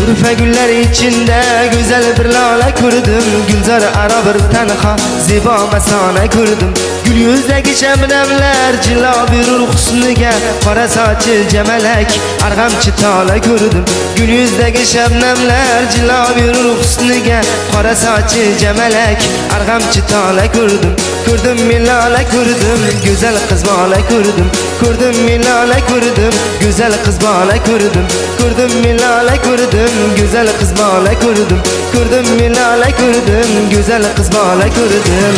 Turfa gullar içinde güzel bir lale kurdum. Gülzar ara bir tenha ziba mesane kurdum. Gül yüzdeki şebnemler cila bir husniga, qora sochi cemelek arg'amchi tala kurdum. Gül yüzdeki şebnemler cila bir husniga, qora sochi cemelek arg'amchi tala kurdum. Kurdum milale kurdum, güzel kız bala kurdum. Kurdum milale kurdum, güzel kız bala kurdum. Kurdum milale kurdum, güzel kız bala kurdum. Kurdum milale kurdum, güzel kız bala kurdum.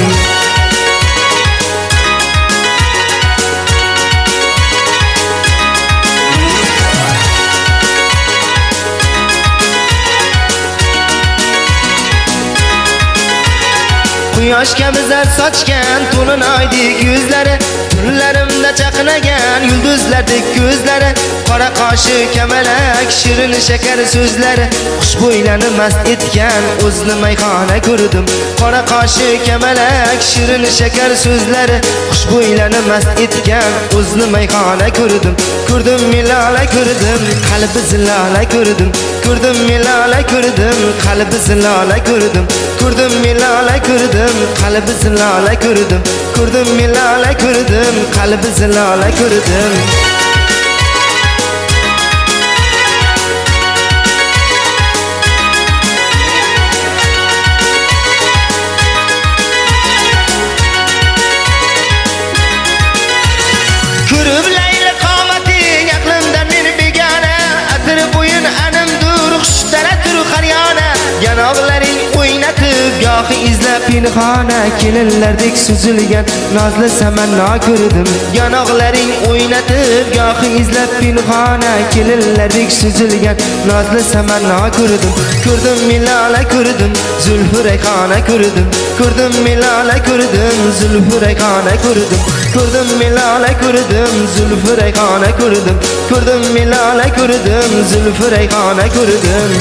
Quyosh kabi zar sochgan to'lin oydek yuzlari, tunlarimda chaqnagan yulduzlardek ko'zlari, qora qoshi kamalak shirin shakar so'zlari, xushbo'ylarni mast etgan o'zli mayxona ko'rdim. Qora qoshi kamalak shirin shakar so'zlari, xushbo'ylarni mast etgan o'zli mayxona ko'rdim. Ko'rdim milala ko'rdim, qalbi zilala ko'rdim. Ko'rdim milala ko'rdim, qalbi zilala ko'rdim. Ko'rdim milala ko'rdim, qalbi zilala ko'rdim. Ko'rdim milala ko'rdim, qalbi zilala ko'rdim. Ko'rib layla qomating aqlimdan meni begona, atir bo'yin animdur xushtaratur xaryona. Yanog'laring o'ynatib gohi izlab pinhona, kelinlardek suzilgan nozli samanno ko'rdim. Yanog'laring o'ynatib gohi izlab pinhona, kelinlardek suzilgan nozli samanno ko'rdim. Ko'rdim milala ko'rdim, zulfi rayhona ko'rdim. Ko'rdim milala ko'rdim, zulfi rayhona ko'rdim. Ko'rdim milala ko'rdim, zulfi rayhona ko'rdim. Ko'rdim milala ko'rdim, zulfi rayhona ko'rdim.